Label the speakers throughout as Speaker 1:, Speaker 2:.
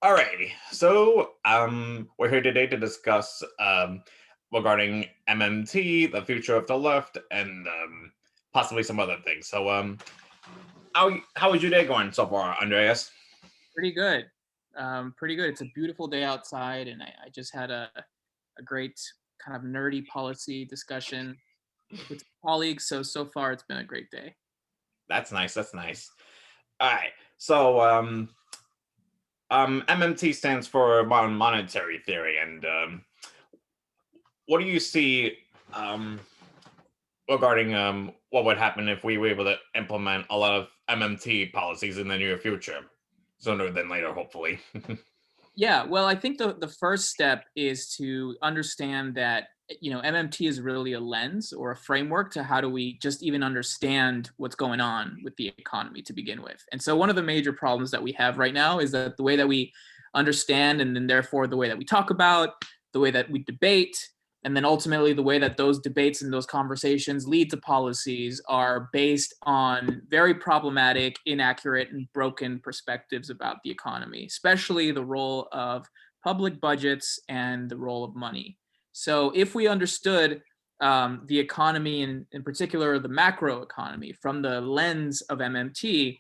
Speaker 1: Alrighty. So, we're here today to discuss regarding MMT, the future of the left, and possibly some other things. So, how is your day going so far, Andreas?
Speaker 2: Pretty good. Pretty good. It's a beautiful day outside, and I just had a great kind of nerdy policy discussion with some colleagues. So far, it's been a great day.
Speaker 1: That's nice. That's nice. All right. So, MMT stands for modern monetary theory, and what do you see um, regarding what would happen if we were able to implement a lot of MMT policies in the near future, sooner than later, hopefully.
Speaker 2: Yeah, well, I think the first step is to understand that MMT is really a lens or a framework to how do we just even understand what's going on with the economy to begin with. And so one of the major problems that we have right now is that the way that we understand and then therefore the way that we talk about, the way that we debate, and then ultimately the way that those debates and those conversations lead to policies are based on very problematic, inaccurate, and broken perspectives about the economy, especially the role of public budgets and the role of money. So if we understood the economy, in particular the macro economy, from the lens of MMT,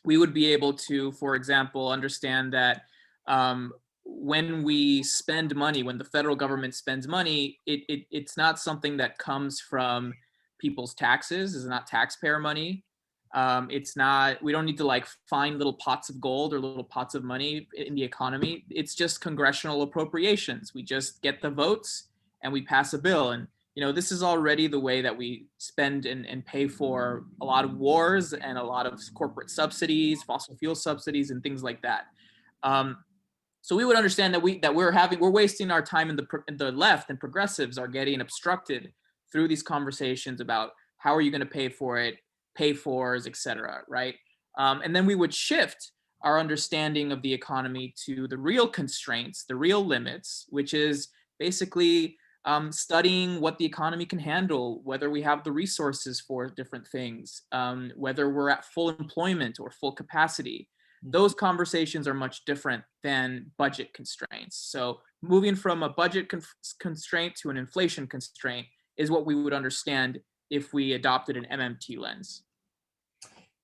Speaker 2: we would be able to, for example, understand that um, when we spend money, when the federal government spends money, it's not something that comes from people's taxes. It's not taxpayer money. It's not. We don't need to like find little pots of gold or little pots of money in the economy. It's just congressional appropriations. We just get the votes and we pass a bill. And this is already the way that we spend and pay for a lot of wars and a lot of corporate subsidies, fossil fuel subsidies, and things like that. Um, so we would understand that we're wasting our time, and the left and progressives are getting obstructed through these conversations about how are you going to pay for it, pay fors, etc. Right? And then we would shift our understanding of the economy to the real constraints, the real limits, which is basically studying what the economy can handle, whether we have the resources for different things, whether we're at full employment or full capacity. Those conversations are much different than budget constraints. So moving from a budget constraint to an inflation constraint is what we would understand if we adopted an MMT lens.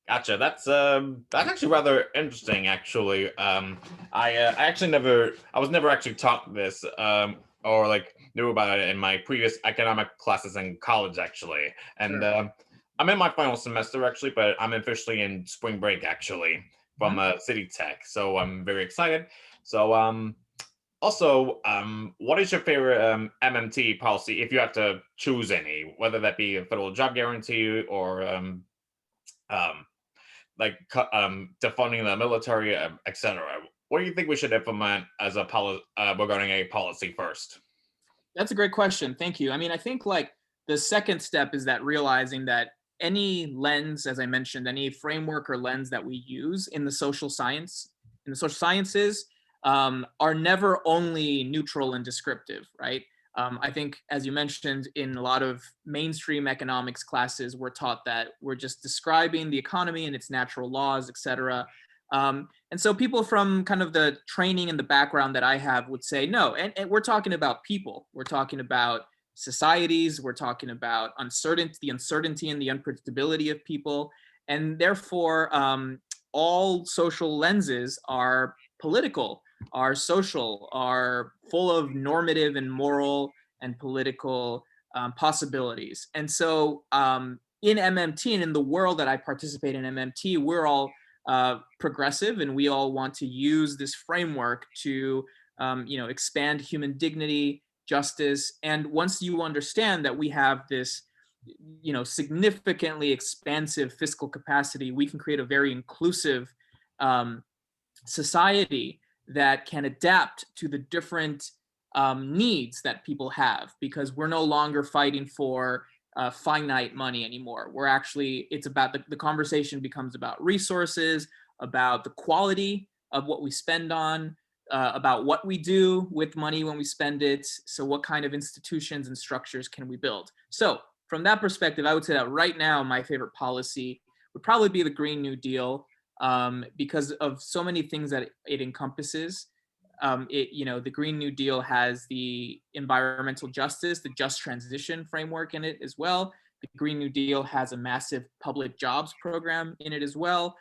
Speaker 1: Gotcha. That's actually rather interesting. Actually, I actually never, I was never actually taught this, or like knew about it in my previous economic classes in college. Actually, and
Speaker 2: Sure.
Speaker 1: I'm in my final semester actually, but I'm officially in spring break actually from
Speaker 2: Mhm.
Speaker 1: City Tech, so I'm very excited. So also, what is your favorite MMT policy if you have to choose any, whether that be a federal job guarantee or um, like defunding the military, etc. What do you think we should implement as a regarding a policy first?
Speaker 2: That's a great question. Thank you. I mean, I think like the second step is that realizing that any lens, as I mentioned, any framework or lens that we use in the social sciences, are never only neutral and descriptive, right? I think, as you mentioned, in a lot of mainstream economics classes, we're taught that we're just describing the economy and its natural laws, et cetera. And so people from kind of the training and the background that I have would say, no, and we're talking about people. We're talking about societies. We're talking about the uncertainty and the unpredictability of people. And therefore, all social lenses are political, are social, are full of normative and moral and political possibilities. And so in MMT and in the world that I participate in MMT, we're all progressive, and we all want to use this framework to, expand human dignity, justice. And once you understand that we have this, significantly expansive fiscal capacity, we can create a very inclusive um, society that can adapt to the different needs that people have, because we're no longer fighting for finite money anymore. We're actually, it's about the conversation becomes about resources, about the quality of what we spend on, about what we do with money when we spend it. So, what kind of institutions and structures can we build? So, from that perspective, I would say that right now, my favorite policy would probably be the Green New Deal. because of so many things that it encompasses. The Green New Deal has the environmental justice, the just transition framework in it as well. The Green New Deal has a massive public jobs program in it as well,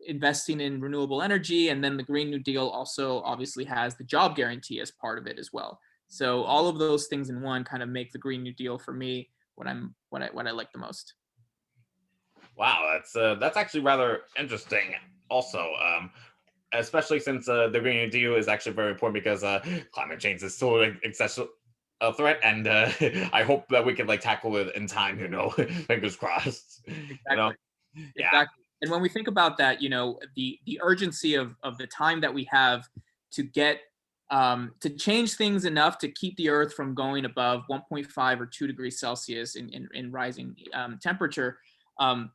Speaker 2: investing in renewable energy. And then the Green New Deal also obviously has the job guarantee as part of it as well. So all of those things in one kind of make the Green New Deal for me what I like the most.
Speaker 1: Wow, that's actually rather interesting. Also, especially since the Green New Deal is actually very important because climate change is still an excessive a threat, and I hope that we can like tackle it in time. Fingers crossed. You know,
Speaker 2: Exactly.
Speaker 1: yeah.
Speaker 2: Exactly. And when we think about that, the urgency of the time that we have to get to change things enough to keep the Earth from going above 1.5 or 2 degrees Celsius in rising temperature. Um,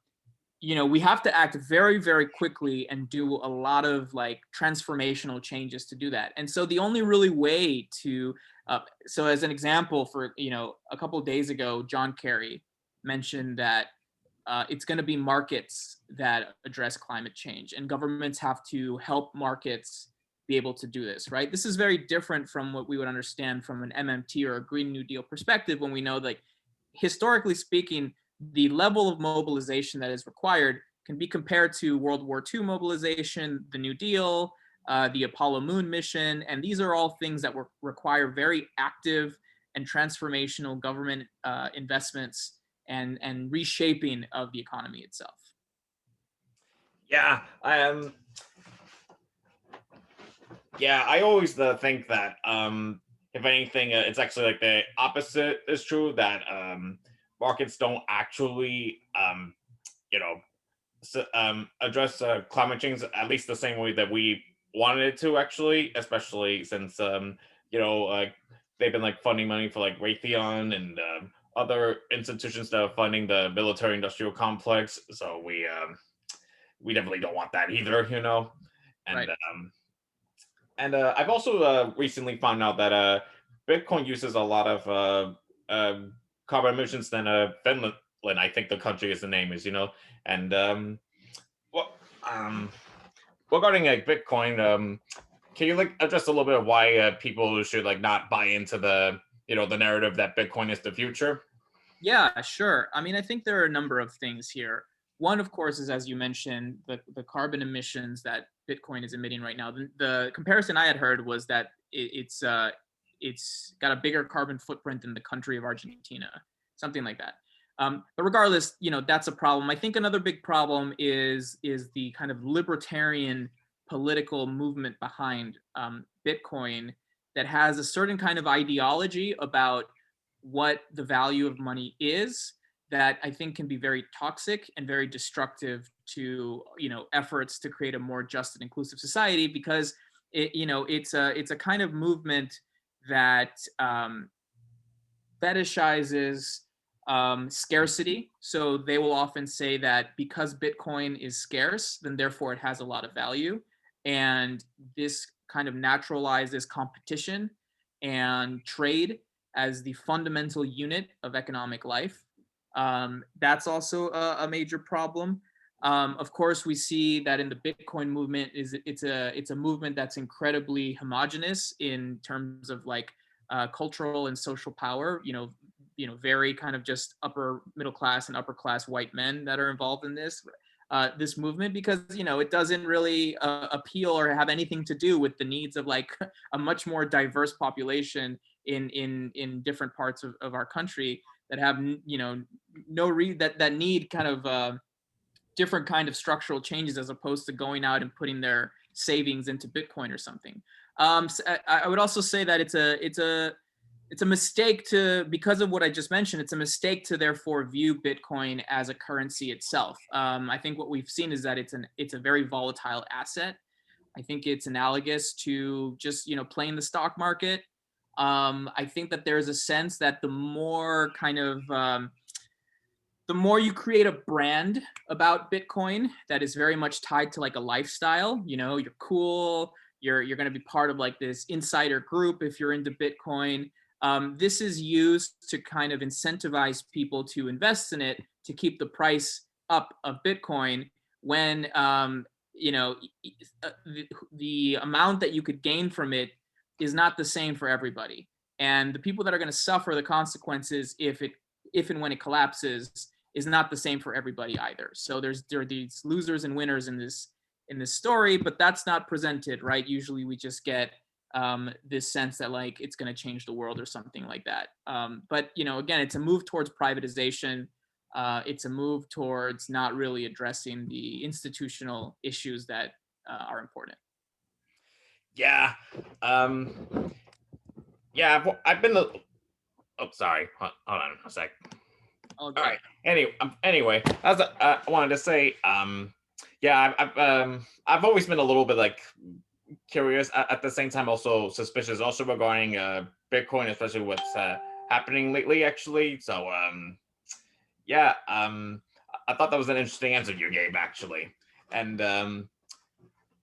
Speaker 2: we have to act very, very quickly and do a lot of like transformational changes to do that. And so the only really way to, so as an example, for a couple of days ago, John Kerry mentioned that it's going to be markets that address climate change, and governments have to help markets be able to do this, right? This is very different from what we would understand from an MMT or a Green New Deal perspective, when we know that historically speaking, the level of mobilization that is required can be compared to World War II mobilization, the New Deal, the Apollo moon mission, and these are all things that require very active and transformational government investments and reshaping of the economy itself.
Speaker 1: Yeah, yeah. I always think that if anything, it's actually like the opposite is true. That markets don't actually you know address climate change at least the same way that we wanted it to actually, especially since they've been like funding money for like Raytheon and other institutions that are funding the military industrial complex. So we definitely don't want that either, and
Speaker 2: Right.
Speaker 1: I've also recently found out that Bitcoin uses a lot of carbon emissions than Finland. I think the country is the name is, and well, um, regarding like Bitcoin, can you like address a little bit of why people should like not buy into the narrative that Bitcoin is the future?
Speaker 2: Yeah, sure. I mean, I think there are a number of things here. One, of course, is, as you mentioned, the carbon emissions that Bitcoin is emitting right now. The comparison I had heard was that it's got a bigger carbon footprint than the country of Argentina, something like that. But regardless, that's a problem. I think another big problem is the kind of libertarian political movement behind Bitcoin that has a certain kind of ideology about what the value of money is, that I think can be very toxic and very destructive to efforts to create a more just and inclusive society, because it's a kind of movement that fetishizes scarcity. So they will often say that because Bitcoin is scarce, then therefore it has a lot of value, and this kind of naturalizes competition and trade as the fundamental unit of economic life. That's also a major problem. Of course, we see that in the Bitcoin movement, it's a movement that's incredibly homogenous in terms of like cultural and social power. Very kind of just upper middle class and upper class white men that are involved in this movement, because it doesn't really appeal or have anything to do with the needs of like a much more diverse population in different parts of our country that have that need kind of different kind of structural changes, as opposed to going out and putting their savings into Bitcoin or something. So I would also say that it's a mistake to, because of what I just mentioned, it's a mistake to therefore view Bitcoin as a currency itself. I think what we've seen is that it's a very volatile asset. I think it's analogous to just playing the stock market. I think that there's a sense that the more you create a brand about Bitcoin that is very much tied to like a lifestyle, you're cool, you're going to be part of like this insider group if you're into Bitcoin. This is used to kind of incentivize people to invest in it to keep the price up of Bitcoin, when you know the amount that you could gain from it is not the same for everybody, and the people that are going to suffer the consequences if and when it collapses is not the same for everybody either. So there are these losers and winners in this story, but that's not presented, right? Usually we just get this sense that like it's going to change the world or something like that. But you know, again, it's a move towards privatization. It's a move towards not really addressing the institutional issues that are important.
Speaker 1: Yeah. Um, yeah, I've been. Oh, sorry. Hold on a sec.
Speaker 2: All
Speaker 1: All
Speaker 2: good.
Speaker 1: right. Anyway, as I wanted to say, yeah, I've always been a little bit like curious, at the same time also suspicious, also regarding Bitcoin, especially what's happening lately, actually. So yeah, I thought that was an interesting answer you gave, actually. And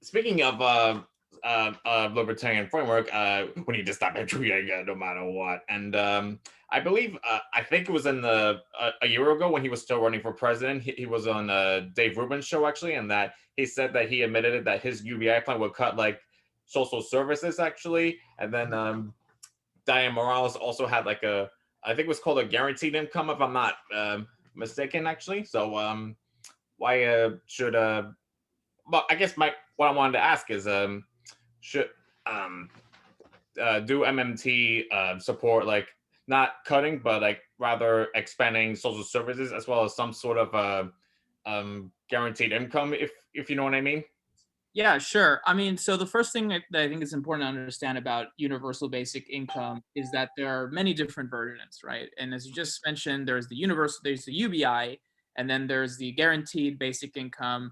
Speaker 1: speaking of libertarian framework, we need to stop intriguing no matter what. And I believe, I think it was in a year ago when he was still running for president. He was on Dave Rubin's show, actually, and that he said that he admitted it, that his UBI plan would cut like social services, actually. And then Diane Morales also had like I think it was called a guaranteed income, if I'm not mistaken, actually. So why should well, I guess what I wanted to ask is, should um, do MMT support like not cutting, but like rather expanding social services as well as some sort of guaranteed income, if you know what I mean?
Speaker 2: Yeah, sure. I mean, so the first thing that I think is important to understand about universal basic income is that there are many different versions, right? And as you just mentioned, there's the UBI, and then there's the guaranteed basic income.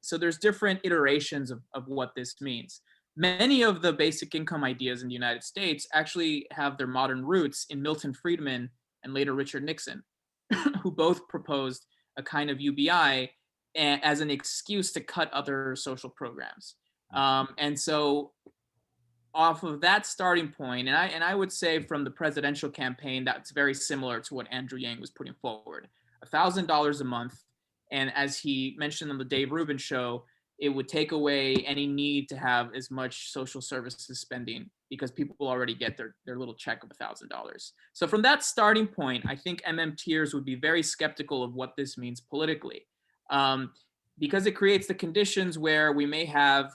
Speaker 2: So there's different iterations of what this means. Many of the basic income ideas in the United States actually have their modern roots in Milton Friedman and later Richard Nixon, who both proposed a kind of UBI as an excuse to cut other social programs. And so off of that starting point, and I would say from the presidential campaign, that's very similar to what Andrew Yang was putting forward. $1,000 a month. And as he mentioned on the Dave Rubin show, it would take away any need to have as much social services spending because people already get their little check of $1,000. So from that starting point, I think MMTers would be very skeptical of what this means politically, um, because it creates the conditions where we may have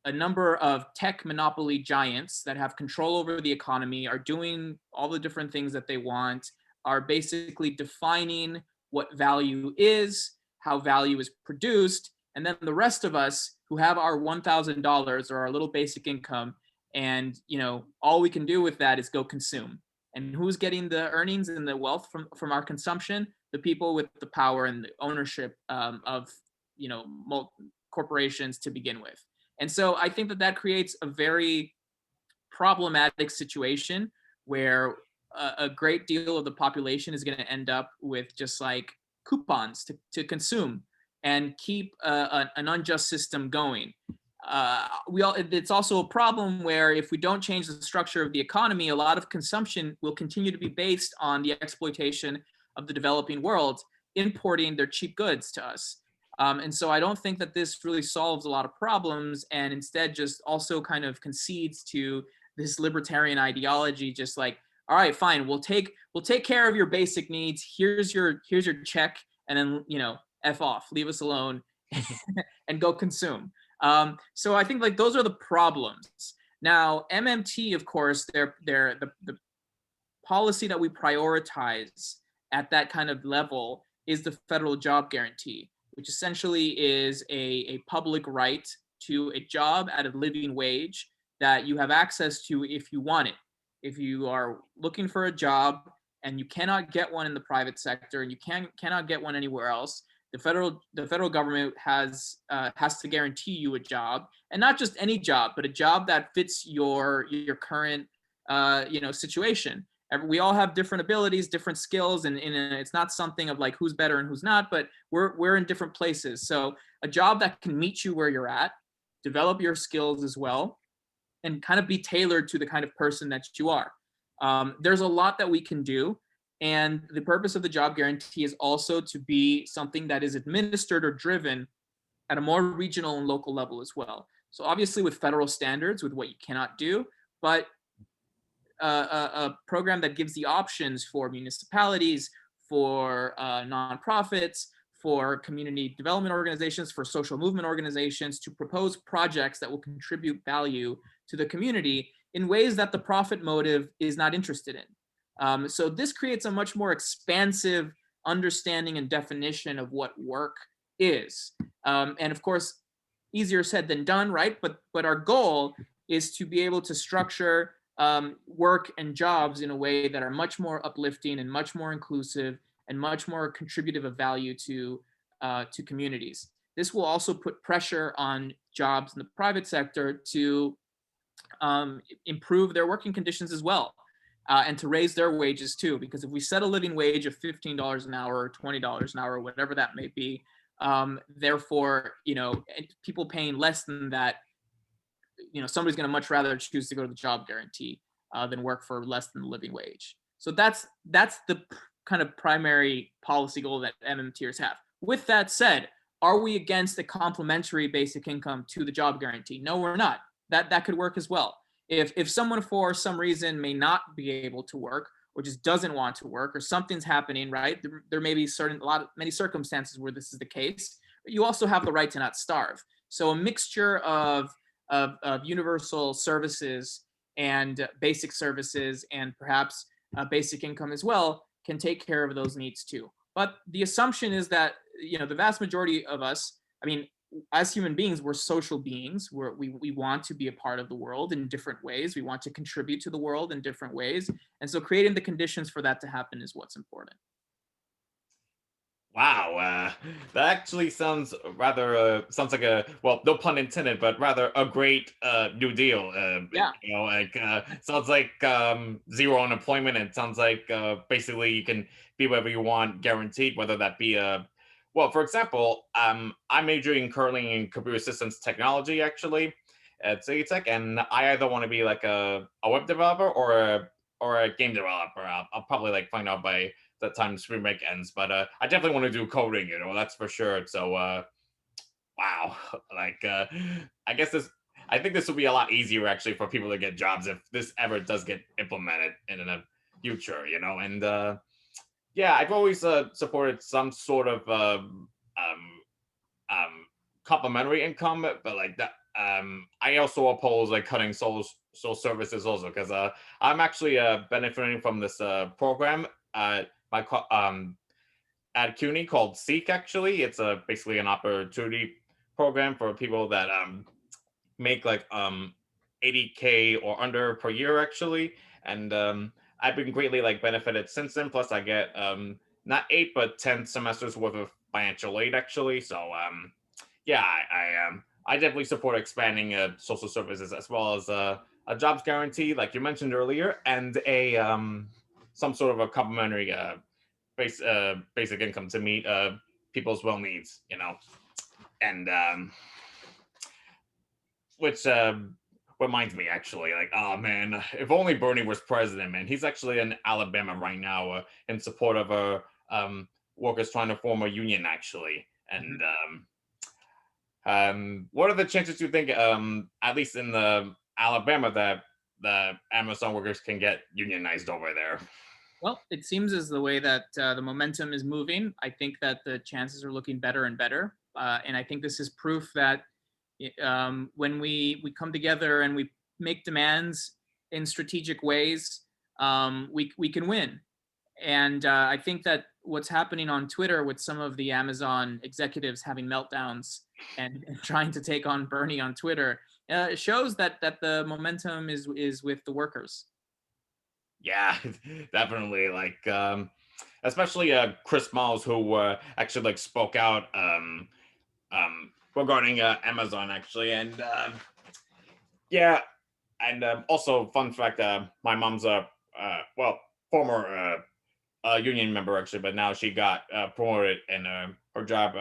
Speaker 2: a number of tech monopoly giants that have control over the economy, are doing all the different things that they want, are basically defining what value is, how value is produced, and then the rest of us who have our $1,000 or our little basic income, and you know, all we can do with that is go consume. And who's getting the earnings and the wealth from our consumption? The people with the power and the ownership of you know corporations to begin with. And so I think that that creates a very problematic situation where a great deal of the population is going to end up with just like coupons to consume and keep an unjust system going. It's also a problem where if we don't change the structure of the economy, a lot of consumption will continue to be based on the exploitation of the developing world importing their cheap goods to us. And so I don't think that this really solves a lot of problems, and instead just also kind of concedes to this libertarian ideology, just like, all right, fine, we'll take care of your basic needs. Here's your check, and then you know, F off, leave us alone, and go consume. So I think like those are the problems. Now, MMT, of course, the policy that we prioritize at that kind of level is the federal job guarantee, which essentially is a public right to a job at a living wage that you have access to if you want it. If you are looking for a job and you cannot get one in the private sector and you cannot get one anywhere else, the federal government has to guarantee you a job, and not just any job, but a job that fits your current situation. We all have different abilities, different skills, and it's not something of like who's better and who's not, but we're in different places. So a job that can meet you where you're at, develop your skills as well, and kind of be tailored to the kind of person that you are. There's a lot that we can do, And the purpose of the job guarantee is also to be something that is administered or driven at a more regional and local level as well. So obviously with federal standards, with what you cannot do, but a program that gives the options for municipalities, for nonprofits, for community development organizations, for social movement organizations to propose projects that will contribute value to the community in ways that the profit motive is not interested in. So this creates a much more expansive understanding and definition of what work is. And of course, easier said than done, right? But our goal is to be able to structure work and jobs in a way that are much more uplifting and much more inclusive and much more contributive of value to communities. This will also put pressure on jobs in the private sector to improve their working conditions as well, and to raise their wages too. Because if we set a living wage of $15 an hour or $20 an hour, whatever that may be, therefore, people paying less than that, somebody's going to much rather choose to go to the job guarantee than work for less than the living wage. So that's the kind of primary policy goal that MMTers have. With that said, are we against a complementary basic income to the job guarantee? No, we're not. That could work as well. If someone for some reason may not be able to work or just doesn't want to work or something's happening, right? There may be many circumstances where this is the case, but you also have the right to not starve. So a mixture of universal services and basic services and perhaps basic income as well can take care of those needs too. But the assumption is that the vast majority of us, I mean, as human beings, we're social beings. We want to be a part of the world in different ways. We want to contribute to the world in different ways. And so creating the conditions for that to happen is what's important.
Speaker 1: Wow, that actually sounds rather sounds like a, well, no pun intended, but rather a great New Deal.
Speaker 2: Yeah.
Speaker 1: Like sounds like zero unemployment, and sounds like basically you can be whatever you want, guaranteed. Whether that be a, well, for example, I'm majoring currently in computer systems technology actually at City Tech, and I either want to be like a web developer or a game developer. I'll probably like find out by that time spring break ends. But I definitely want to do coding, that's for sure. So wow, like I guess this, I think this will be a lot easier actually for people to get jobs if this ever does get implemented in the future, And yeah, I've always supported some sort of complementary income, but like that. I also oppose like cutting social services also because I'm actually benefiting from this program. My at CUNY called Seek. Actually, it's basically an opportunity program for people that make like 80K or under per year actually, and I've been greatly like benefited since then. Plus, I get not 8 but 10 semesters worth of financial aid actually. So yeah, I definitely support expanding social services as well as a jobs guarantee, like you mentioned earlier, and a some sort of a complementary basic income to meet people's well needs, And which reminds me actually, like, oh man, if only Bernie was president, man. He's actually in Alabama right now in support of workers trying to form a union actually, and
Speaker 2: Mhm.
Speaker 1: what are the chances you think, at least in the Alabama, that the Amazon workers can get unionized over there?
Speaker 2: Well, it seems as the way that the momentum is moving. I think that the chances are looking better and better, and I think this is proof that when we come together and we make demands in strategic ways, we can win. And I think that what's happening on Twitter with some of the Amazon executives having meltdowns and trying to take on Bernie on Twitter shows that the momentum is with the workers.
Speaker 1: Yeah, definitely. Like, especially Chris Miles, who actually like spoke out regarding Amazon actually, and yeah, and also fun fact, my mom's a well, former union member actually, but now she got promoted in her job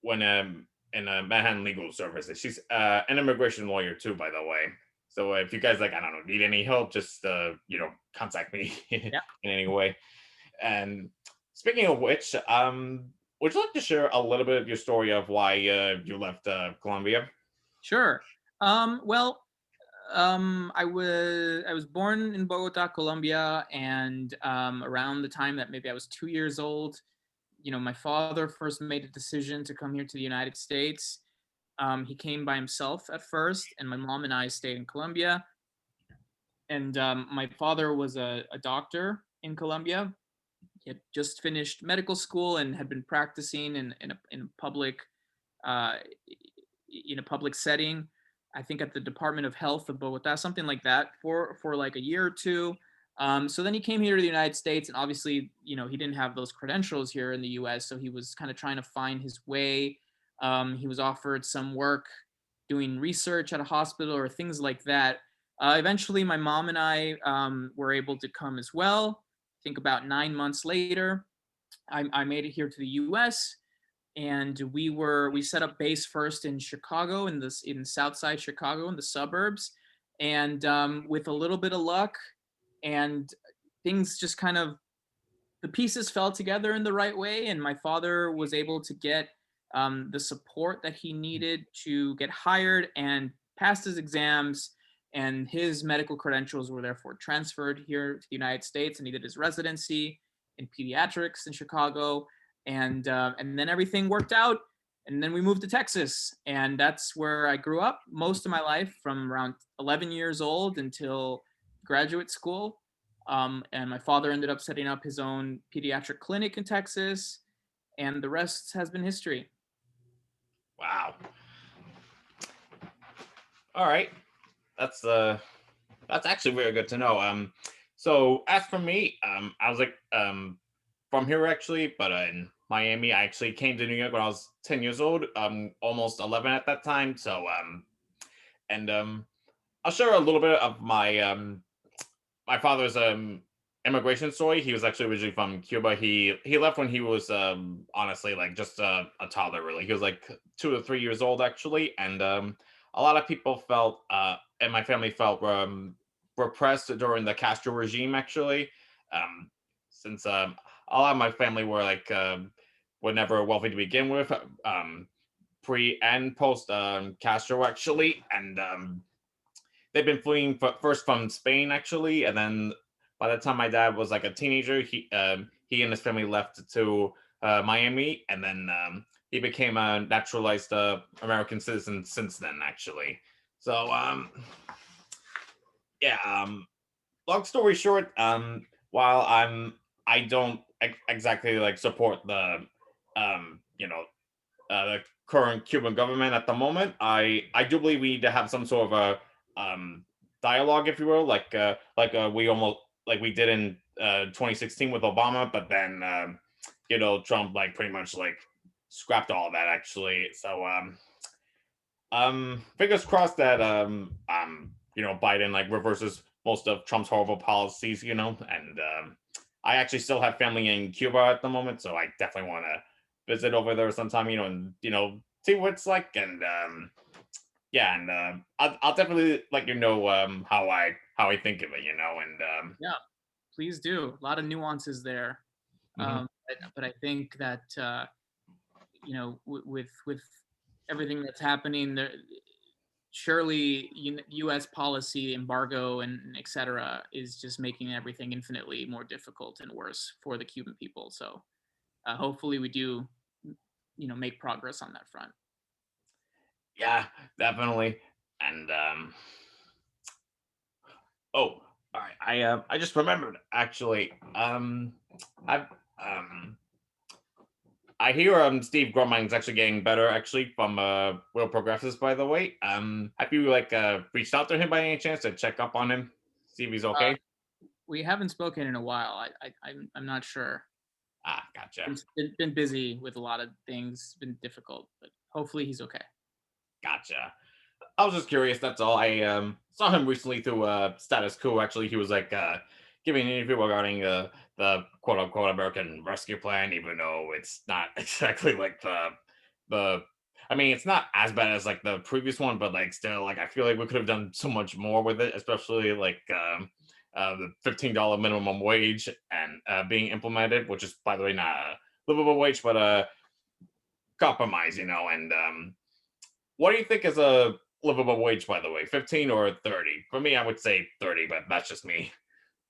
Speaker 1: when in Manhattan Legal Services. She's an immigration lawyer too, by the way. So if you guys like, I don't know, need any help, just contact me in
Speaker 2: Yeah.
Speaker 1: any way. And speaking of which, would you like to share a little bit of your story of why you left Colombia?
Speaker 2: Sure. Well, I was born in Bogota, Colombia, and around the time that maybe I was 2 years old, my father first made a decision to come here to the United States. He came by himself at first, and my mom and I stayed in Colombia. And my father was a doctor in Colombia. He had just finished medical school and had been practicing in public uh, in a public setting. I think at the Department of Health of Bogota, something like that, for like a year or two. So then he came here to the United States, and obviously, he didn't have those credentials here in the U.S. So he was kind of trying to find his way. He was offered some work doing research at a hospital or things like that. Eventually, my mom and I were able to come as well. I think about 9 months later, I made it here to the U.S. and we set up base first in Chicago, in Southside Chicago in the suburbs, and with a little bit of luck and things just kind of the pieces fell together in the right way, and my father was able to get the support that he needed to get hired and passed his exams, and his medical credentials were therefore transferred here to the United States, and he did his residency in pediatrics in Chicago, and then everything worked out, and then we moved to Texas, and that's where I grew up most of my life from around 11 years old until graduate school. And my father ended up setting up his own pediatric clinic in Texas, and the rest has been history.
Speaker 1: Wow. All right. That's that's actually very good to know. So as for me, I was like from here actually, but in Miami. I actually came to New York when I was 10 years old, almost 11 at that time. So and I'll share a little bit of my father's immigration story. He was actually originally from Cuba. He left when he was honestly like just a toddler. Really, he was like 2 or 3 years old actually, and a lot of people felt and my family felt repressed during the Castro regime actually, since a lot of my family were never wealthy to begin with, pre and post Castro actually, and they've been fleeing first from Spain actually, and then by the time my dad was like a teenager, he and his family left to Miami, and then he became a naturalized American citizen since then actually. So yeah, long story short, while I don't exactly like support the the current Cuban government at the moment, I do believe we need to have some sort of a dialogue, if you will, we almost like we did in 2016 with Obama, but then Trump like pretty much like scrapped all of that actually. So fingers crossed that Biden like reverses most of Trump's horrible policies, and I actually still have family in Cuba at the moment, so I definitely want to visit over there sometime, and see what it's like, and yeah, and I'll definitely let you know how I think of it, and
Speaker 2: Yeah, please do. A lot of nuances there,
Speaker 1: mhm.
Speaker 2: but I think that with everything that's happening, there surely U.S. policy, embargo, and et cetera, is just making everything infinitely more difficult and worse for the Cuban people. So hopefully, we do make progress on that front.
Speaker 1: Yeah, definitely, and oh, all right, I just remembered actually, I've I hear Steve Grumman's actually getting better actually from Real Progressives, by the way. Have you like reached out to him by any chance to check up on him, see if he's
Speaker 2: Uh,
Speaker 1: okay?
Speaker 2: we haven't spoken in a while. I'm not sure.
Speaker 1: Ah, gotcha,
Speaker 2: Been busy with a lot of things. Been difficult, but hopefully he's okay.
Speaker 1: gotcha. I was just curious. That's all. I saw him recently through Status Quo. Actually, he was like giving an interview regarding the quote unquote American Rescue Plan, even though it's not exactly like the. I mean, it's not as bad as like the previous one, but like still, like I feel like we could have done so much more with it, especially like the $15 minimum wage and being implemented, which is, by the way, not a livable wage, but a compromise, And what do you think is a livable wage, by the way, 15 or 30? For me, I would say 30, but that's just me.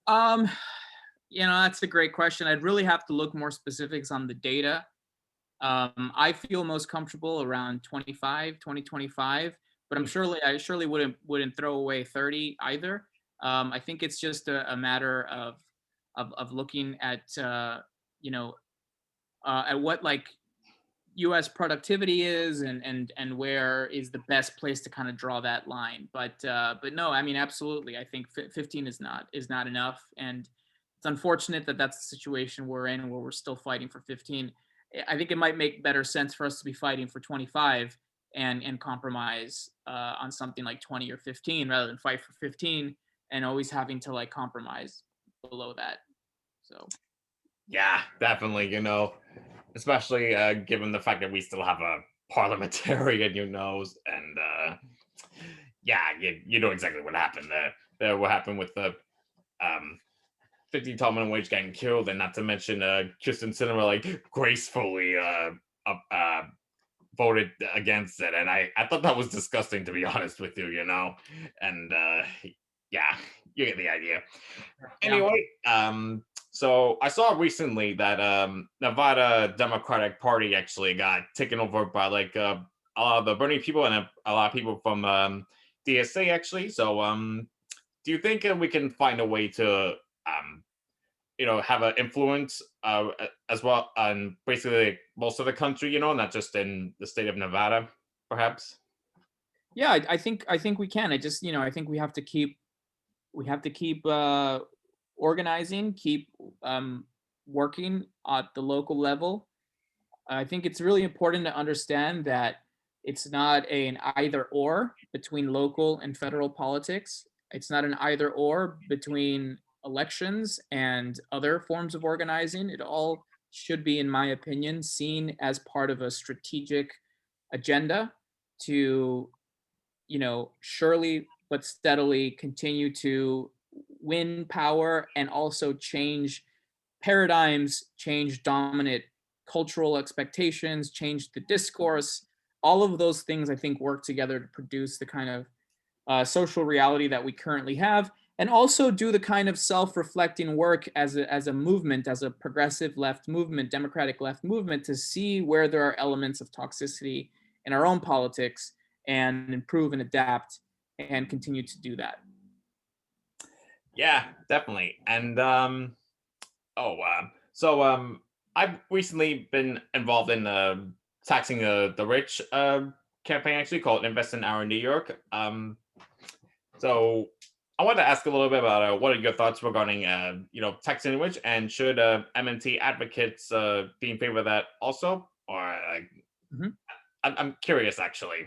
Speaker 2: Um, that's a great question. I'd really have to look more specifics on the data. I feel most comfortable around 25, 2025, but I surely wouldn't throw away 30 either. I think it's just a matter of looking you know, at what like U.S. productivity is and where is the best place to kind of draw that line. But no, I mean absolutely. I think 15 is not enough, and it's unfortunate that that's the situation we're in, where we're still fighting for 15. I think it might make better sense for us to be fighting for 25 and compromise on something like 20 or 15 rather than fight for 15 and always having to like compromise below that. So
Speaker 1: Yeah, definitely. Especially given the fact that we still have a parliamentarian, and yeah, you know exactly what happened there. What happened with the um, 50 tall minimum wage getting killed, and not to mention Kirsten Sinema like gracefully voted against it, and I thought that was disgusting, to be honest with you, and yeah, you get the idea.
Speaker 2: yeah.
Speaker 1: Anyway, so I saw recently that Nevada Democratic Party actually got taken over by like a lot of the Bernie people and a lot of people from DSA actually. So do you think we can find a way to um, have an influence as well on basically most of the country, not just in the state of Nevada, perhaps?
Speaker 2: Yeah, I think we can. I think we have to keep organizing, keep working at the local level. I think it's really important to understand that it's not an either or between local and federal politics. It's not an either or between elections and other forms of organizing. It all should be, in my opinion, seen as part of a strategic agenda to, surely but steadily continue to win power and also change paradigms, change dominant cultural expectations, change the discourse. All of those things, I think, work together to produce the kind of social reality that we currently have, and also do the kind of self-reflecting work as a movement, as a progressive left movement, democratic left movement, to see where there are elements of toxicity in our own politics and improve and adapt and continue to do that.
Speaker 1: Yeah, definitely. And oh, so I've recently been involved in taxing the rich campaign, actually called Invest in Our New York. So I wanted to ask a little bit about what are your thoughts regarding taxing the rich, and should MMT advocates be in favor of that also, or
Speaker 2: Mhm.
Speaker 1: I'm curious actually.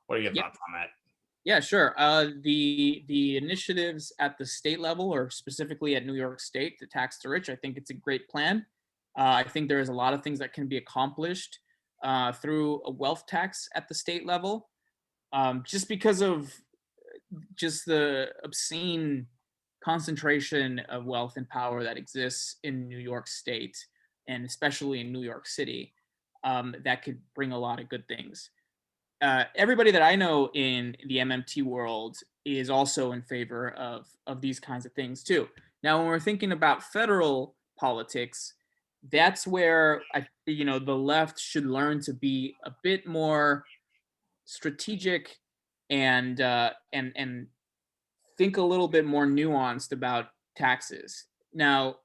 Speaker 1: What are your
Speaker 2: Yeah,
Speaker 1: thoughts on that?
Speaker 2: yeah, sure. The initiatives at the state level, or specifically at New York State, to tax the rich, I think it's a great plan. I think there is a lot of things that can be accomplished through a wealth tax at the state level, just because of just the obscene concentration of wealth and power that exists in New York State, and especially in New York City, that could bring a lot of good things. Everybody that I know in the MMT world is also in favor of these kinds of things too. Now, when we're thinking about federal politics, that's where the left should learn to be a bit more strategic and think a little bit more nuanced about taxes. Now,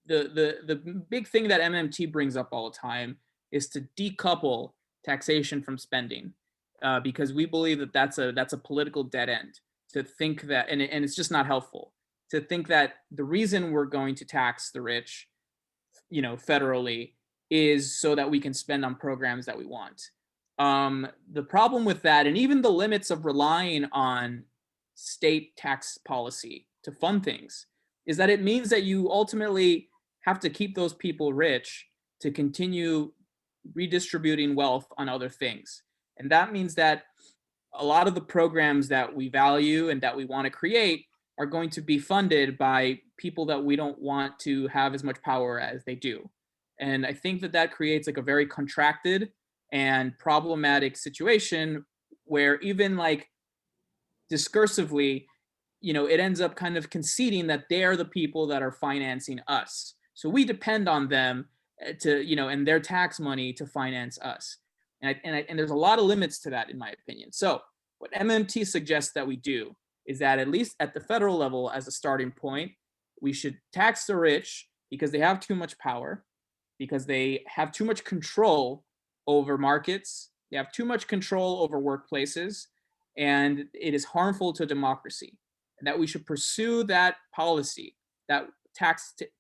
Speaker 2: the big thing that MMT brings up all the time is to decouple taxation from spending, because we believe that that's a political dead end. To think that, and it's just not helpful to think that the reason we're going to tax the rich, federally, is so that we can spend on programs that we want. The problem with that, and even the limits of relying on state tax policy to fund things, is that it means that you ultimately have to keep those people rich to continue redistributing wealth on other things. And that means that a lot of the programs that we value and that we want to create are going to be funded by people that we don't want to have as much power as they do. And I think that that creates like a very contracted and problematic situation where even like discursively, it ends up kind of conceding that they're the people that are financing us. So we depend on them to, and their tax money to finance us. And there's a lot of limits to that, in my opinion. So what MMT suggests that we do is that at least at the federal level, as a starting point, we should tax the rich because they have too much power, because they have too much control over markets, they have too much control over workplaces, and it is harmful to democracy. And that we should pursue that policy, that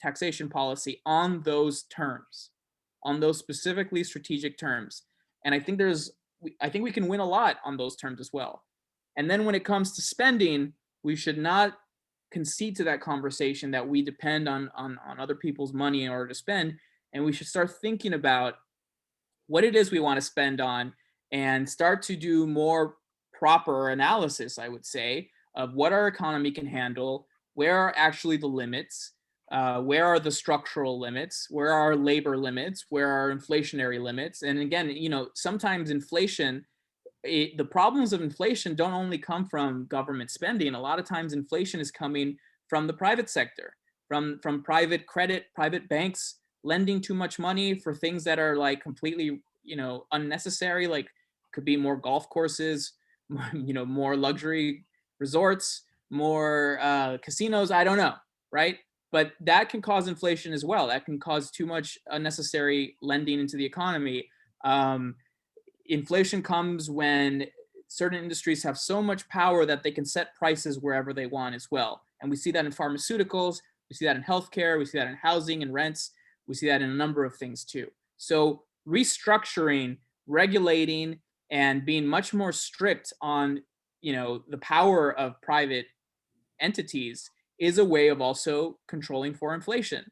Speaker 2: taxation policy on those terms, on those specifically strategic terms. And I think we can win a lot on those terms as well. And then when it comes to spending, we should not concede to that conversation that we depend on other people's money in order to spend. And we should start thinking about what it is we want to spend on and start to do more proper analysis, I would say, of what our economy can handle, where are actually the limits, where are the structural limits, where are labor limits, where are inflationary limits. And again, sometimes inflation, the problems of inflation don't only come from government spending. A lot of times inflation is coming from the private sector, from private credit, private banks lending too much money for things that are like completely, unnecessary, like could be more golf courses, more luxury resorts, more casinos, I don't know, right? But that can cause inflation as well. That can cause too much unnecessary lending into the economy. Inflation comes when certain industries have so much power that they can set prices wherever they want as well. And we see that in pharmaceuticals, we see that in healthcare, we see that in housing and rents, we see that in a number of things too. So restructuring, regulating, and being much more strict on, the power of private entities is a way of also controlling for inflation.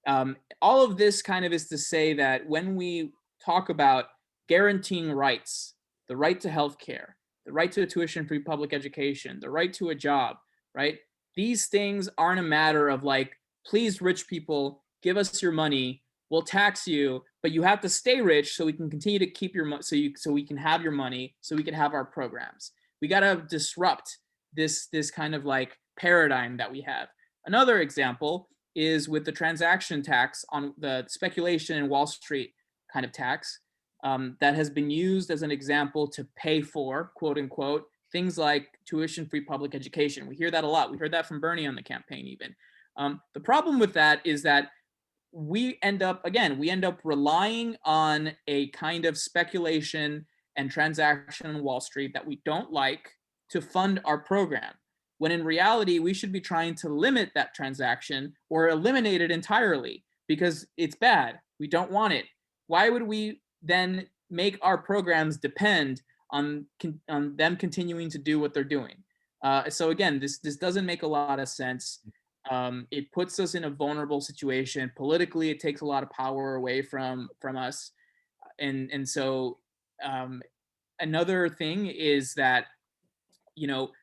Speaker 2: All of this kind of is to say that when we talk about guaranteeing rights, the right to healthcare, the right to a tuition-free public education, the right to a job, right? These things aren't a matter of like, please, rich people, give us your money, we'll tax you, but you have to stay rich so we can continue to keep your money, so we can have your money, so we can have our programs. We got to disrupt this kind of like paradigm that we have. Another example is with the transaction tax on the speculation in Wall Street kind of tax that has been used as an example to pay for, quote unquote, things like tuition-free public education. We hear that a lot. We heard that from Bernie on the campaign even. The problem with that is that we end up relying on a kind of speculation and transaction on Wall Street that we don't like to fund our program, when in reality, we should be trying to limit that transaction or eliminate it entirely because it's bad. We don't want it. Why would we then make our programs depend on them continuing to do what they're doing? So again, this doesn't make a lot of sense. It puts us in a vulnerable situation. Politically, it takes a lot of power away from us. And so another thing is that,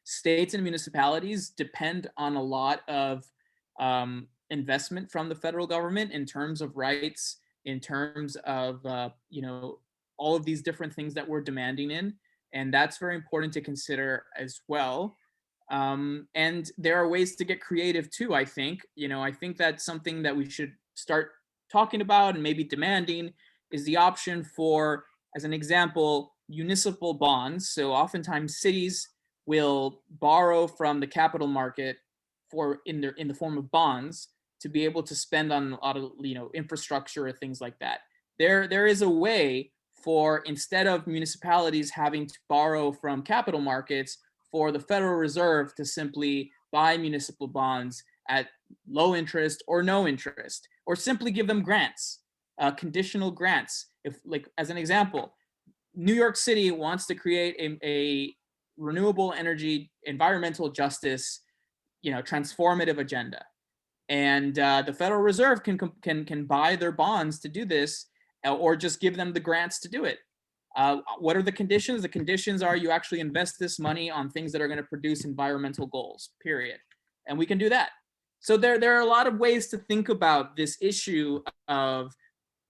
Speaker 2: states and municipalities depend on a lot of investment from the federal government in terms of rights, in terms of, all of these different things that we're demanding in. And that's very important to consider as well. And there are ways to get creative too, I think. I think that's something that we should start talking about and maybe demanding is the option for, as an example, municipal bonds. So oftentimes cities will borrow from the capital market in the form of bonds to be able to spend on a lot of infrastructure or things like that. There is a way for, instead of municipalities having to borrow from capital markets, for the Federal Reserve to simply buy municipal bonds at low interest or no interest, or simply give them grants, conditional grants. If, like, as an example, New York City wants to create a renewable energy, environmental justice, transformative agenda, and the Federal Reserve can buy their bonds to do this, or just give them the grants to do it. What are the conditions? The conditions are you actually invest this money on things that are going to produce environmental goals, period. and we can do that. So there are a lot of ways to think about this issue of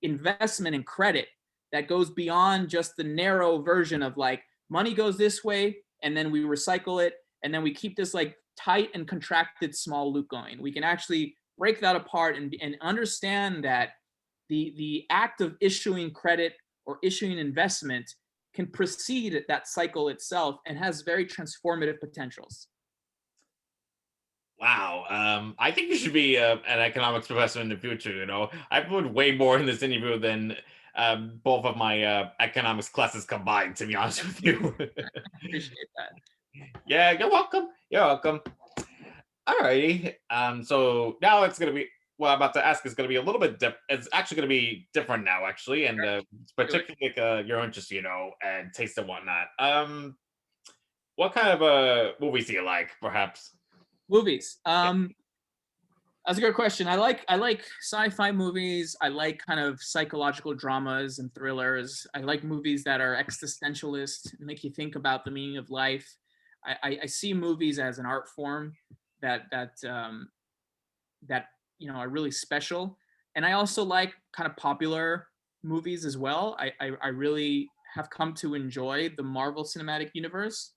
Speaker 2: investment and credit that goes beyond just the narrow version of like money goes this way and then we recycle it and then we keep this like tight and contracted small loop going. We can actually break that apart and understand that the act of issuing credit or issuing investment can precede that cycle itself and has very transformative potentials.
Speaker 1: Wow. I think you should be an economics professor in the future. I've learned way more in this interview than both of my economics classes combined, to be honest with you.
Speaker 2: I appreciate that.
Speaker 1: Yeah, you're welcome. You're welcome. Alrighty. So now it's gonna be what I'm about to ask is gonna be a little bit different. It's actually gonna be different now, actually, and it's
Speaker 2: Do it.
Speaker 1: particularly like, your interest, and taste and whatnot. What kind of movies do you like, perhaps?
Speaker 2: Movies.
Speaker 1: Yeah.
Speaker 2: That's a good question. I like sci-fi movies. I like kind of psychological dramas and thrillers. I like movies that are existentialist, make you think about the meaning of life. I see movies as an art form that are really special. And I also like kind of popular movies as well. I really have come to enjoy the Marvel Cinematic Universe.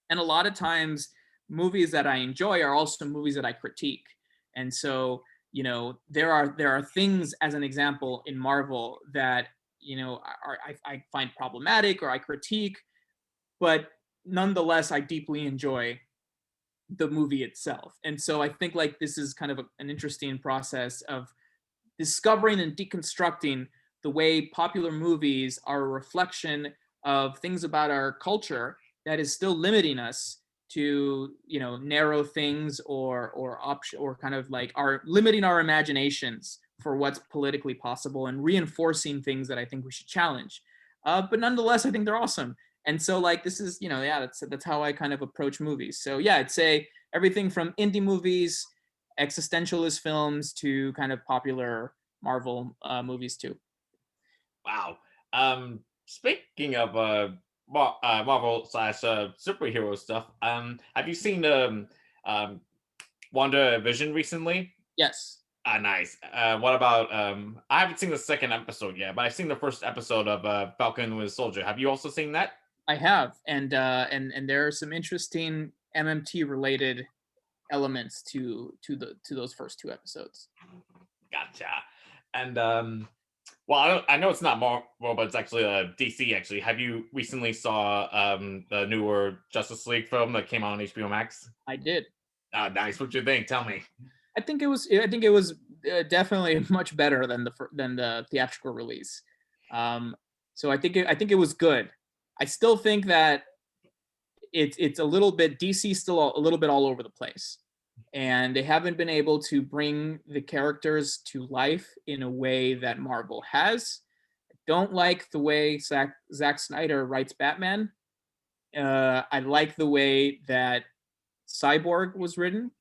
Speaker 2: And a lot of times movies that I enjoy are also movies that I critique. And so, there are things, as an example, in Marvel that, I find problematic or I critique, but nonetheless, I deeply enjoy the movie itself. And so I think like this is kind of an interesting process of discovering and deconstructing the way popular movies are a reflection of things about our culture that is still limiting us to narrow things or option or kind of like are limiting our imaginations for what's politically possible and reinforcing things that I think we should challenge. But nonetheless, I think they're awesome. And so like this is that's how I kind of approach movies. So yeah, I'd say everything from indie movies, existentialist films to kind of popular Marvel movies too.
Speaker 1: Wow. Speaking of Marvel slash superhero stuff, have you seen um Wonder Vision recently?
Speaker 2: Yes,
Speaker 1: Ah, nice. What about I haven't seen the second episode yet, but I've seen the first episode of Falcon and Winter Soldier. Have you also seen that?
Speaker 2: I have, and there are some interesting MMT related elements to those first two episodes.
Speaker 1: Gotcha. And well, I know it's not Marvel, but it's actually DC. Actually, have you recently saw the newer Justice League film that came out on HBO Max?
Speaker 2: I did.
Speaker 1: Ah, nice. What you think? Tell me.
Speaker 2: I think it was definitely much better than the theatrical release. So I think it was good. I still think that it's a little bit DC still a little bit all over the place, and they haven't been able to bring the characters to life in a way that Marvel has. I don't like the way Zack Snyder writes Batman. I like the way that Cyborg was written.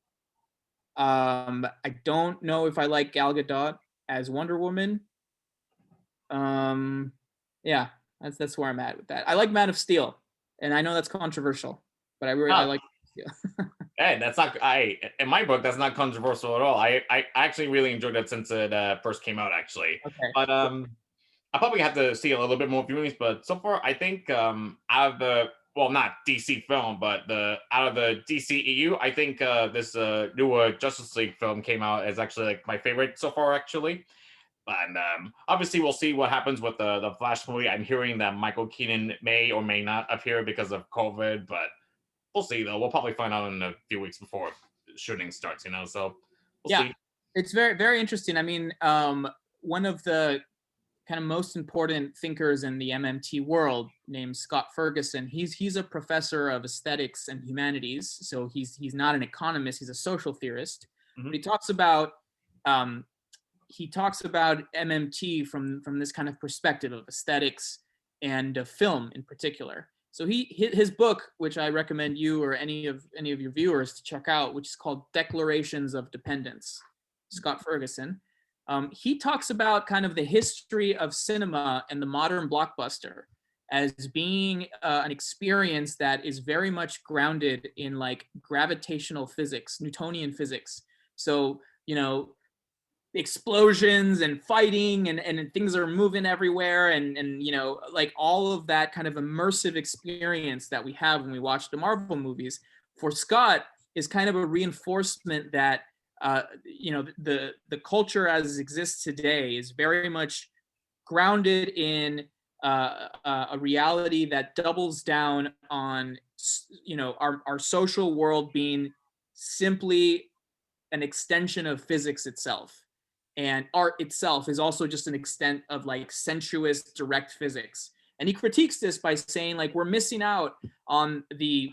Speaker 2: I don't know if I like Gal Gadot as Wonder Woman. Um, yeah, that's where I'm at with that. I like Man of Steel, and I know that's controversial, but I
Speaker 1: Oh,
Speaker 2: like Steel.
Speaker 1: hey, that's not. I in my book, that's not controversial at all. I actually really enjoyed it since it first came out, actually.
Speaker 2: Okay.
Speaker 1: But I probably have to see a little bit more viewings. But so far, I think out of the well, not DC film, but the out of the DCEU, I think this newer Justice League film came out as actually like my favorite so far, actually. And obviously, we'll see what happens with the Flash movie. I'm hearing that Michael Keaton may or may not appear because of COVID, but we'll see. Though we'll probably find out in a few weeks before shooting starts. So we'll
Speaker 2: Yeah,
Speaker 1: see.
Speaker 2: it's very very interesting. I mean, one of the kind of most important thinkers in the MMT world, named Scott Ferguson. He's a professor of aesthetics and humanities, so he's not an economist. He's a social theorist. But
Speaker 1: Mhm.
Speaker 2: um, he talks about MMT from this kind of perspective of aesthetics and film in particular. So his book, which I recommend you or any of your viewers to check out, which is called Declarations of Dependence, Scott Ferguson. He talks about kind of the history of cinema and the modern blockbuster as being an experience that is very much grounded in like gravitational physics, Newtonian physics. So, explosions and fighting and things are moving everywhere and like all of that kind of immersive experience that we have when we watch the Marvel movies, for Scott, is kind of a reinforcement that the culture as it exists today is very much grounded in a reality that doubles down on our social world being simply an extension of physics itself, and art itself is also just an extent of like sensuous direct physics. And he critiques this by saying like we're missing out on the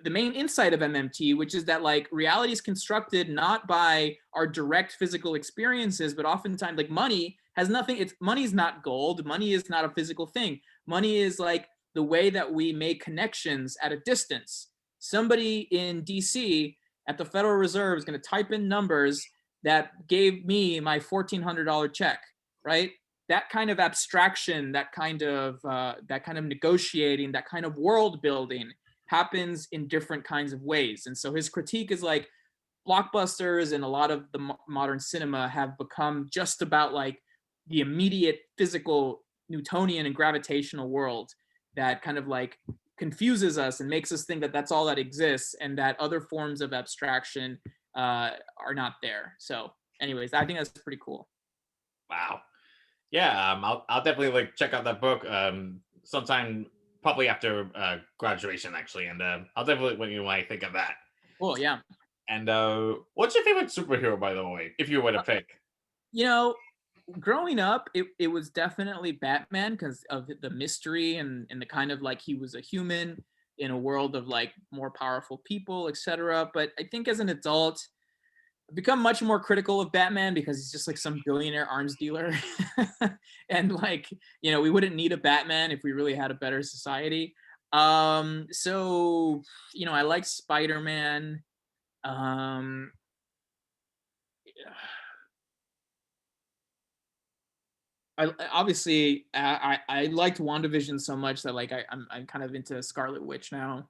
Speaker 2: main insight of MMT, which is that like reality is constructed not by our direct physical experiences, but oftentimes like money has nothing. Money is not gold. Money is not a physical thing. Money is like the way that we make connections at a distance. Somebody in DC at the Federal Reserve is going to type in numbers that gave me my $1,400 check, right? That kind of abstraction, that kind of negotiating, that kind of world building happens in different kinds of ways. And so his critique is like blockbusters and a lot of the modern cinema have become just about like the immediate physical Newtonian and gravitational world that kind of like confuses us and makes us think that that's all that exists and that other forms of abstraction are not there. So anyways, I think that's pretty cool.
Speaker 1: Wow. Yeah, I'll definitely like check out that book sometime probably after graduation actually, and I'll definitely let you know what I think of that.
Speaker 2: Cool, yeah.
Speaker 1: And what's your favorite superhero, by the way, if you were to pick?
Speaker 2: Growing up, it was definitely Batman because of the mystery and the kind of like he was a human in a world of like more powerful people, etc. But I think as an adult, I've become much more critical of Batman because he's just like some billionaire arms dealer. And like, we wouldn't need a Batman if we really had a better society. So, I like Spider-Man. Um, I liked WandaVision so much that like I'm kind of into Scarlet Witch now.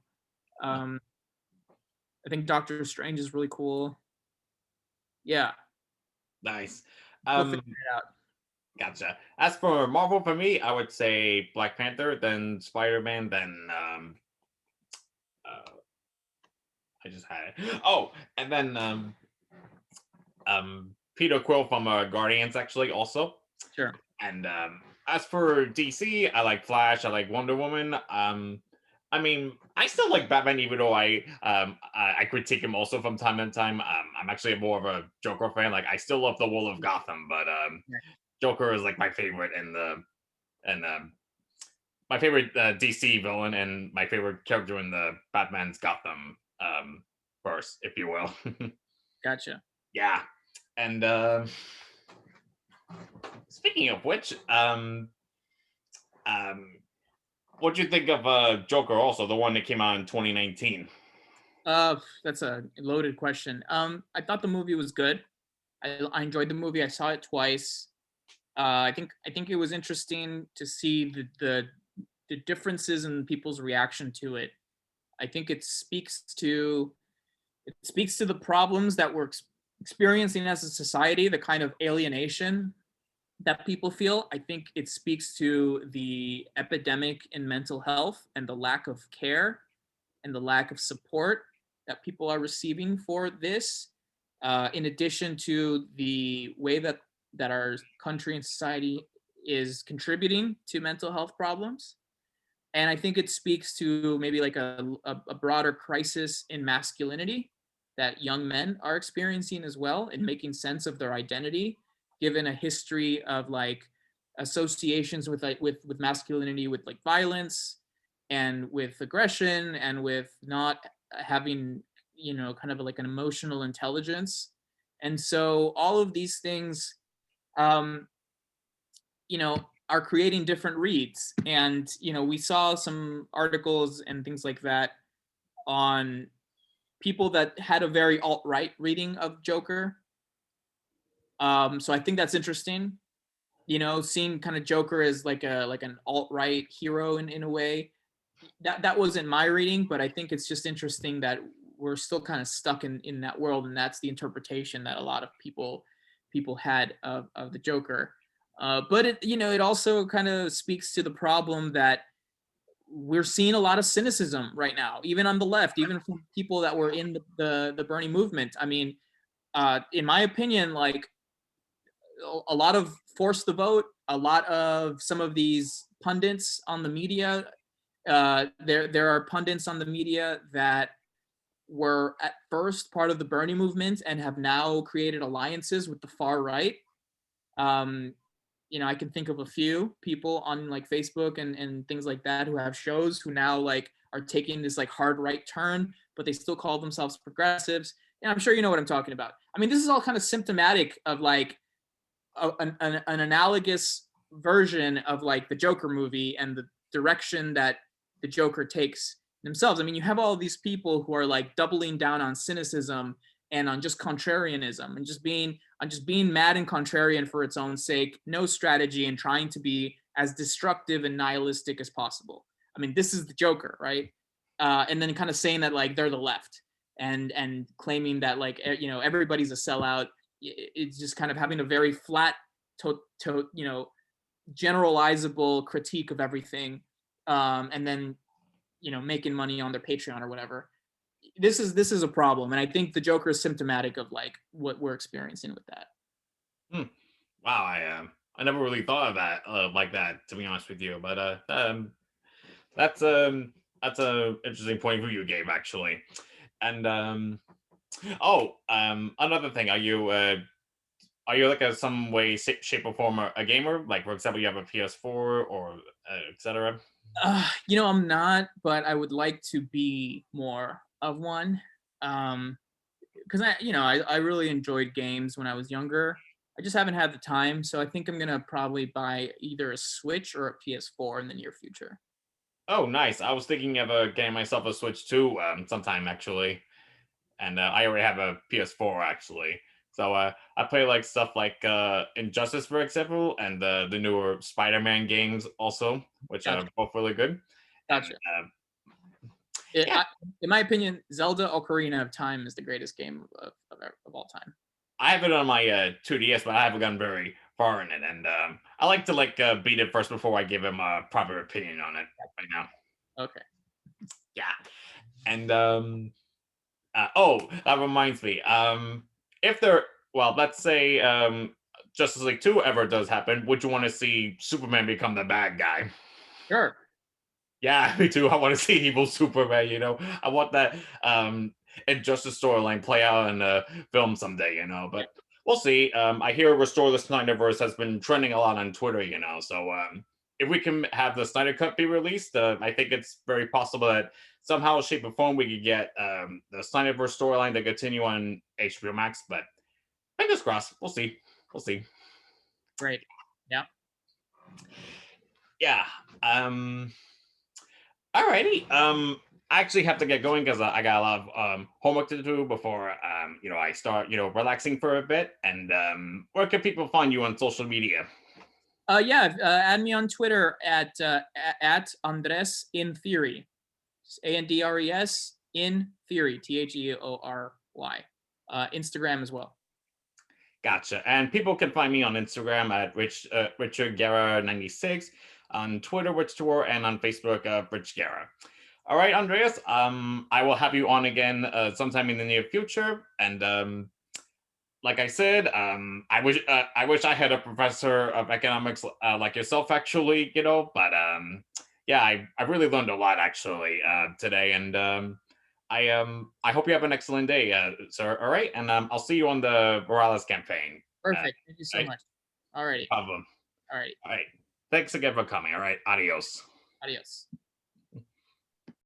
Speaker 2: I think Doctor Strange is really cool. Yeah,
Speaker 1: Nice.
Speaker 2: we'll figure it out.
Speaker 1: Gotcha. As for Marvel, for me, I would say Black Panther, then Spider-Man, then uh, I just had it. Oh, and then Peter Quill from Guardians, actually, also.
Speaker 2: Sure.
Speaker 1: And as for DC, I like Flash, I like Wonder Woman. I mean, I still like Batman, even though I critique him also from time to time. I'm actually more of a Joker fan. Like, I still love the World of Gotham, but Joker is like my favorite and my favorite DC villain and my favorite character in the Batman's Gotham verse, if you will.
Speaker 2: Gotcha.
Speaker 1: Yeah, and speaking of which, what do you think of Joker? Also, the one that came out in 2019.
Speaker 2: That's a loaded question. I thought the movie was good. I enjoyed the movie. I saw it twice. I think it was interesting to see the differences in people's reaction to it. I think it speaks to the problems that we're experiencing as a society, the kind of alienation that people feel. I think it speaks to the epidemic in mental health and the lack of care and the lack of support that people are receiving for this, in addition to the way that our country and society is contributing to mental health problems. And I think it speaks to maybe like a broader crisis in masculinity that young men are experiencing as well, and making sense of their identity, given a history of like associations with masculinity, with like violence and with aggression and with not having kind of like an emotional intelligence. And so all of these things um, are creating different reads. And, we saw some articles and things like that on people that had a very alt-right reading of Joker. So I think that's interesting. seeing kind of Joker as like an alt-right hero in a way. That wasn't my reading, but I think it's just interesting that we're still kind of stuck in that world, and that's the interpretation that a lot of people had of the Joker. But it also kind of speaks to the problem that we're seeing a lot of cynicism right now, even on the left, even from people that were in the Bernie movement. I mean, in my opinion, like a lot of force the vote, a lot of some of these pundits on the media. There are pundits on the media that were at first part of the Bernie movement and have now created alliances with the far right. Um, I can think of a few people on like Facebook and things like that who have shows who now like are taking this like hard right turn, but they still call themselves progressives. And I'm sure you know what I'm talking about. I mean, this is all kind of symptomatic of like an analogous version of like the Joker movie and the direction that the Joker takes themselves. I mean, you have all these people who are like doubling down on cynicism and on just contrarianism and just being mad and contrarian for its own sake, no strategy, and trying to be as destructive and nihilistic as possible. I mean, this is the Joker, right? And then kind of saying that like they're the left and claiming that like everybody's a sellout. It's just kind of having a very flat generalizable critique of everything, and then making money on their Patreon or whatever. This is a problem, and I think the Joker is symptomatic of like what we're experiencing with that.
Speaker 1: Hmm. Wow, I never really thought of that like that, to be honest with you. But that's that's a interesting point of view you gave, actually. And another thing, are you like a some way, shape, or form a gamer? Like, for example, you have a PS4 or etc.
Speaker 2: I'm not, but I would like to be more of one. Because I really enjoyed games when I was younger. I just haven't had the time, so I think I'm gonna probably buy either a Switch or a PS4 in the near future.
Speaker 1: Oh, nice. I was thinking of getting myself a Switch too, sometime actually, and I already have a PS4 actually. So I play like stuff like Injustice, for example, and the newer Spider-Man games also, which are
Speaker 2: Gotcha,
Speaker 1: both really good. And
Speaker 2: gotcha.
Speaker 1: yeah,
Speaker 2: In my opinion, Zelda Ocarina of Time is the greatest game of all time.
Speaker 1: I have it on my 2DS, but I haven't gone very far in it, and I like to beat it first before I give him a proper opinion on it right now.
Speaker 2: Okay.
Speaker 1: Yeah, and oh, that reminds me. If there, well, let's say Justice League 2 ever does happen, would you want to see Superman become the bad guy?
Speaker 2: Sure.
Speaker 1: Yeah, me too. I want to see evil Superman. I want that Injustice storyline play out in a film someday.
Speaker 2: Yeah.
Speaker 1: But we'll see. I hear Restore the Snyderverse has been trending a lot on Twitter. So if we can have the Snyder Cut be released, I think it's very possible that somehow, shape, or form we could get the Snyderverse storyline to continue on HBO Max. But fingers crossed. We'll see. We'll see.
Speaker 2: Great. Yeah.
Speaker 1: Yeah. Um. Alrighty. I actually have to get going because I got a lot of homework to do before I start relaxing for a bit. And where can people find you on social media?
Speaker 2: Yeah. Add me on Twitter at Andres in theory. Andres in theory. Theory. Instagram as well.
Speaker 1: Gotcha. And people can find me on Instagram at Richard Guerra 96, on Twitter Rich Tour, and on Facebook Rich Guerra. All right, Andreas. I will have you on again sometime in the near future. And like I said, I wish I had a professor of economics like yourself, actually. But yeah, I really learned a lot actually today, and I hope you have an excellent day, sir. All right, and I'll see you on the Morales campaign.
Speaker 2: Perfect. Thank you so
Speaker 1: Right,
Speaker 2: much. All righty.
Speaker 1: problem.
Speaker 2: All righty.
Speaker 1: All right, thanks again for coming. All right, adios.
Speaker 2: Adios.